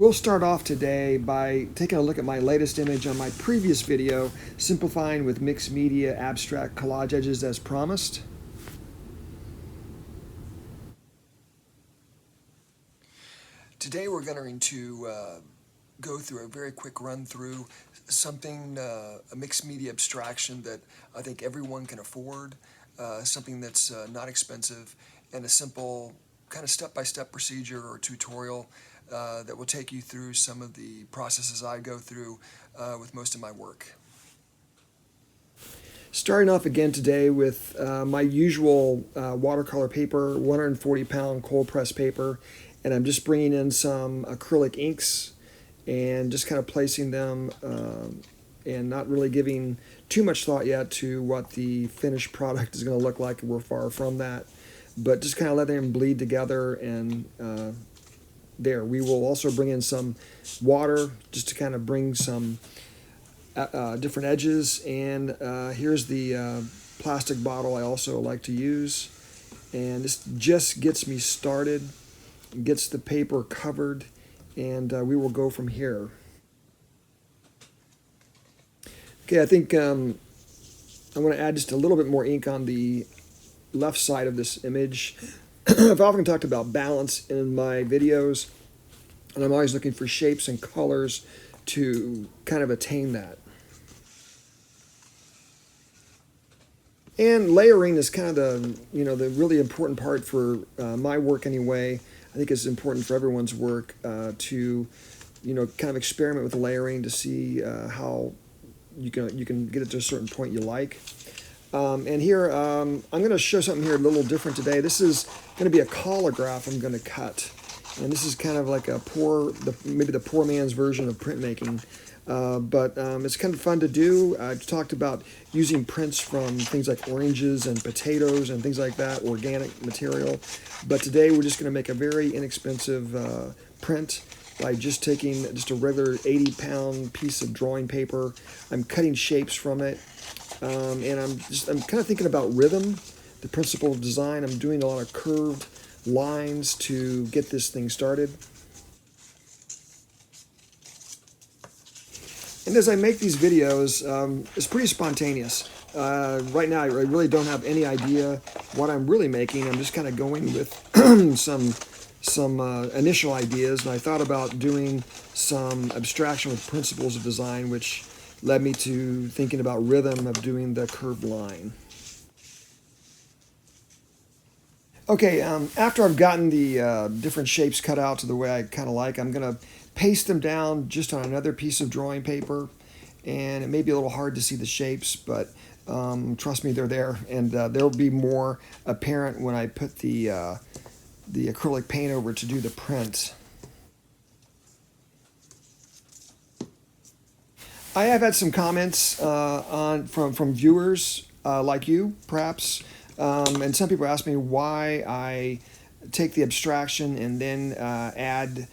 We'll start off today by taking a look at my latest image on my previous video, simplifying with mixed media abstract collage edges as promised. Today we're going to go through a very quick run through something, a mixed media abstraction that I think everyone can afford, something that's not expensive, and a simple kind of step-by-step procedure or tutorial that will take you through some of the processes I go through with most of my work. Starting off again today with my usual watercolor paper, 140-pound cold press paper, and I'm just bringing in some acrylic inks and just kind of placing them and not really giving too much thought yet to what the finished product is going to look like. We're far from that, but just kind of letting them bleed together. And there we will also bring in some water just to kind of bring some different edges. And here's the plastic bottle I also like to use, and this just gets me started, gets the paper covered, and we will go from here. Okay, I think I'm going to add just a little bit more ink on the left side of this image. I've often talked about balance in my videos, and I'm always looking for shapes and colors to kind of attain that. And layering is kind of the really important part for my work anyway. I think it's important for everyone's work to kind of experiment with layering to see how you can get it to a certain point you like. And here I'm going to show something here a little different today. This is going to be a collage I'm going to cut, and this is kind of like maybe the poor man's version of printmaking. But it's kind of fun to do. I've talked about using prints from things like oranges and potatoes and things like that, organic material. But today we're just going to make a very inexpensive print by just taking just a regular 80-pound piece of drawing paper. I'm cutting shapes from it, and I'm kind of thinking about rhythm, the principle of design. I'm doing a lot of curved lines to get this thing started. And as I make these videos, it's pretty spontaneous. Right now, I really don't have any idea what I'm really making. I'm just kind of going with some initial ideas, and I thought about doing some abstraction with principles of design, which led me to thinking about rhythm of doing the curved line. Okay, after I've gotten the different shapes cut out to the way I kind of like, I'm going to paste them down just on another piece of drawing paper, and it may be a little hard to see the shapes, but trust me, they're there, and they'll be more apparent when I put the acrylic paint over to do the print. I have had some comments from viewers like you, perhaps, and some people ask me why I take the abstraction and then add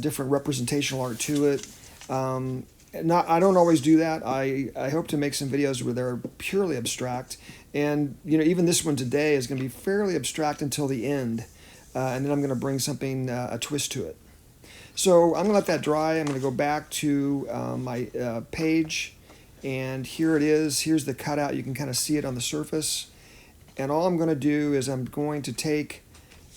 different representational art to it. I don't always do that. I hope to make some videos where they're purely abstract, and even this one today is going to be fairly abstract until the end, and then I'm going to bring something a twist to it. So I'm going to let that dry. I'm going to go back to my page, and here it is. Here's the cutout. You can kind of see it on the surface. And all I'm going to do is I'm going to take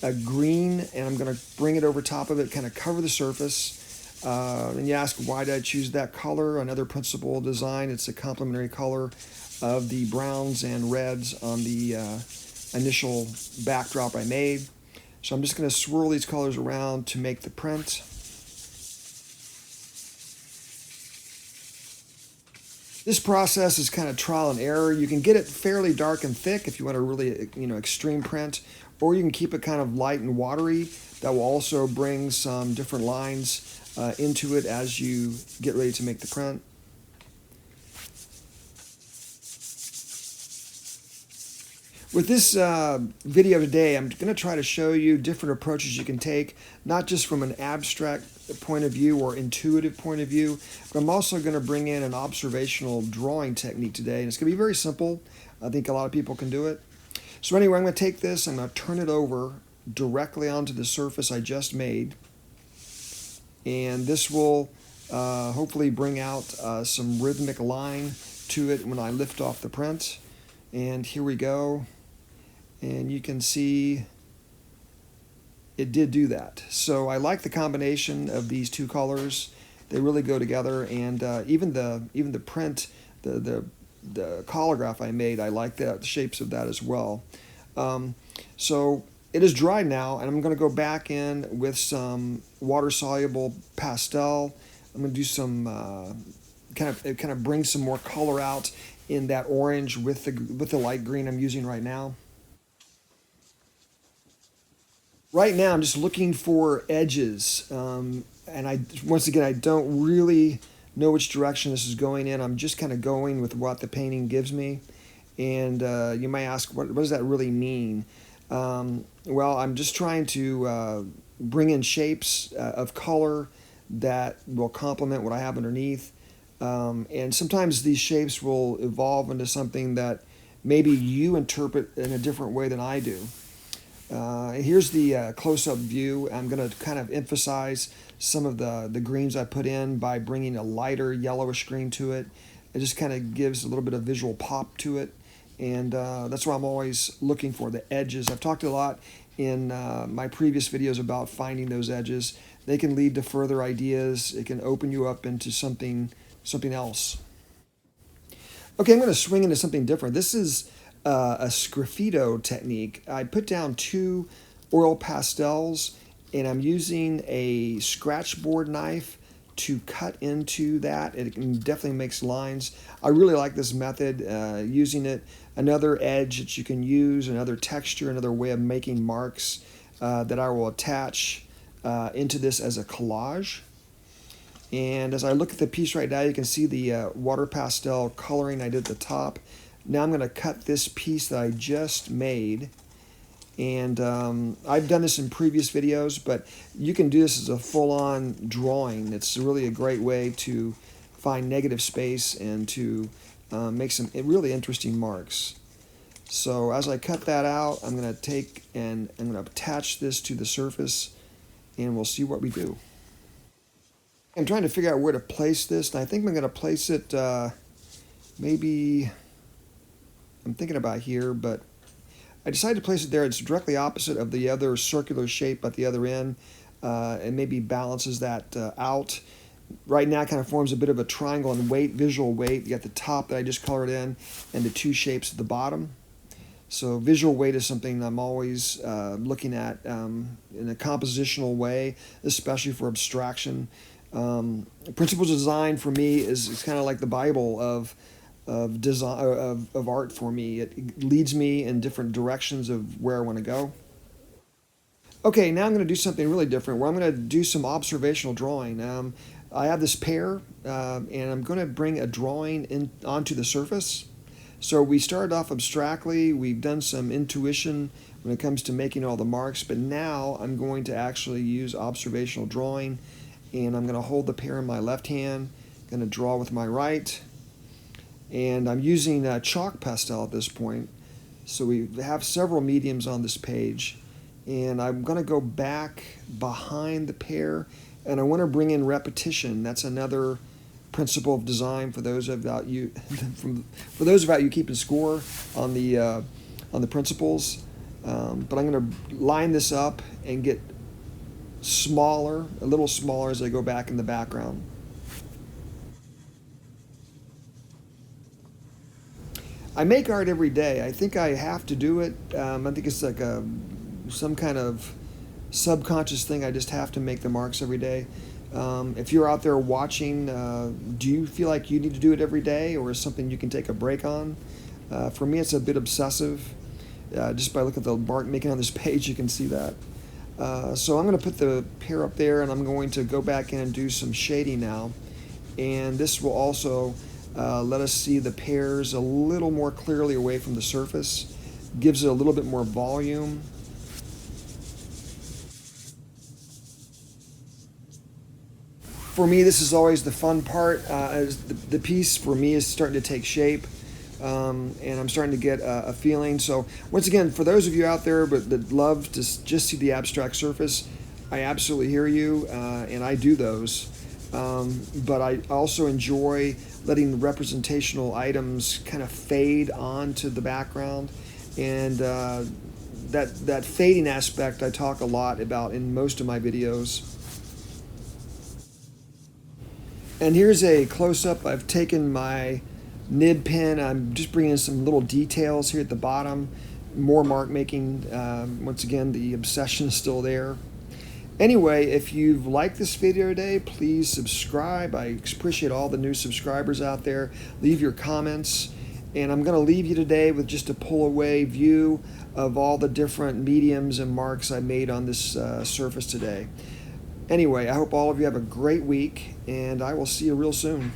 a green and I'm going to bring it over top of it, kind of cover the surface. And you ask, why did I choose that color? Another principle of design. It's a complementary color of the browns and reds on the initial backdrop I made. So I'm just going to swirl these colors around to make the print. This process is kind of trial and error. You can get it fairly dark and thick if you want a really extreme print, or you can keep it kind of light and watery. That will also bring some different lines into it as you get ready to make the print. With this video today, I'm going to try to show you different approaches you can take, not just from an abstract point of view or intuitive point of view, but I'm also going to bring in an observational drawing technique today, and it's going to be very simple. I think a lot of people can do it. So anyway, I'm going to take this, I'm going to turn it over directly onto the surface I just made, and this will hopefully bring out some rhythmic line to it when I lift off the print. And here we go, and you can see it did do that. So I like the combination of these two colors. They really go together, and even the print, the collage I made, I like the shapes of that as well. So it is dry now, and I'm going to go back in with some water-soluble pastel. I'm going to do some kind of bring some more color out in that orange with the light green I'm using right now. Right now, I'm just looking for edges, and once again, I don't really know which direction this is going in. I'm just kind of going with what the painting gives me, and you might ask, what does that really mean? Well, I'm just trying to bring in shapes of color that will complement what I have underneath, and sometimes these shapes will evolve into something that maybe you interpret in a different way than I do. Here's the close-up view. I'm going to kind of emphasize some of the greens I put in by bringing a lighter yellowish green to it. It just kind of gives a little bit of visual pop to it, and that's what I'm always looking for, the edges. I've talked a lot in my previous videos about finding those edges. They can lead to further ideas. It can open you up into something else. Okay, I'm going to swing into something different. This is a sgraffito technique. I put down 2 oil pastels, and I'm using a scratchboard knife to cut into that. It definitely makes lines. I really like this method, using it. Another edge that you can use, another texture, another way of making marks that I will attach into this as a collage. And as I look at the piece right now, you can see the water pastel coloring I did at the top. Now I'm going to cut this piece that I just made, and I've done this in previous videos, but you can do this as a full-on drawing. It's really a great way to find negative space and to make some really interesting marks. So as I cut that out, I'm going to take and I'm going to attach this to the surface, and we'll see what we do. I'm trying to figure out where to place this, and I think I'm going to place it maybe... I'm thinking about here, but I decided to place it there. It's directly opposite of the other circular shape at the other end, and maybe balances that out. Right now it kind of forms a bit of a triangle in weight, visual weight. You got the top that I just colored in, and the 2 shapes at the bottom. So visual weight is something I'm always looking at in a compositional way, especially for abstraction. Principles of design for me is kind of like the Bible of design of art for me. It leads me in different directions of where I want to go. Okay, now I'm going to do something really different, where I'm going to do some observational drawing. I have this pear, and I'm going to bring a drawing onto the surface. So we started off abstractly. We've done some intuition when it comes to making all the marks, but now I'm going to actually use observational drawing, and I'm going to hold the pear in my left hand, going to draw with my right. And I'm using chalk pastel at this point. So we have several mediums on this page. And I'm going to go back behind the pear, and I want to bring in repetition. That's another principle of design for those about you for those about you keeping score on the principles. But I'm going to line this up and get smaller, a little smaller as I go back in the background. I make art every day. I think I have to do it. I think it's like some kind of subconscious thing. I just have to make the marks every day. If you're out there watching, do you feel like you need to do it every day, or is something you can take a break on? For me, it's a bit obsessive. Just by looking at the mark making on this page, you can see that. So I'm going to put the pear up there, and I'm going to go back in and do some shading now. And this will also let us see the pears a little more clearly away from the surface. Gives it a little bit more volume. For me, this is always the fun part. As the piece for me is starting to take shape, and I'm starting to get a feeling. So once again, for those of you out there that love to just see the abstract surface, I absolutely hear you, and I do those. But I also enjoy letting representational items kind of fade onto the background, and that fading aspect I talk a lot about in most of my videos. And here's a close-up. I've taken my nib pen. I'm just bringing in some little details here at the bottom. More mark making. Once again, the obsession is still there. Anyway, if you've liked this video today, please subscribe. I appreciate all the new subscribers out there. Leave your comments. And I'm going to leave you today with just a pull-away view of all the different mediums and marks I made on this surface today. Anyway, I hope all of you have a great week, and I will see you real soon.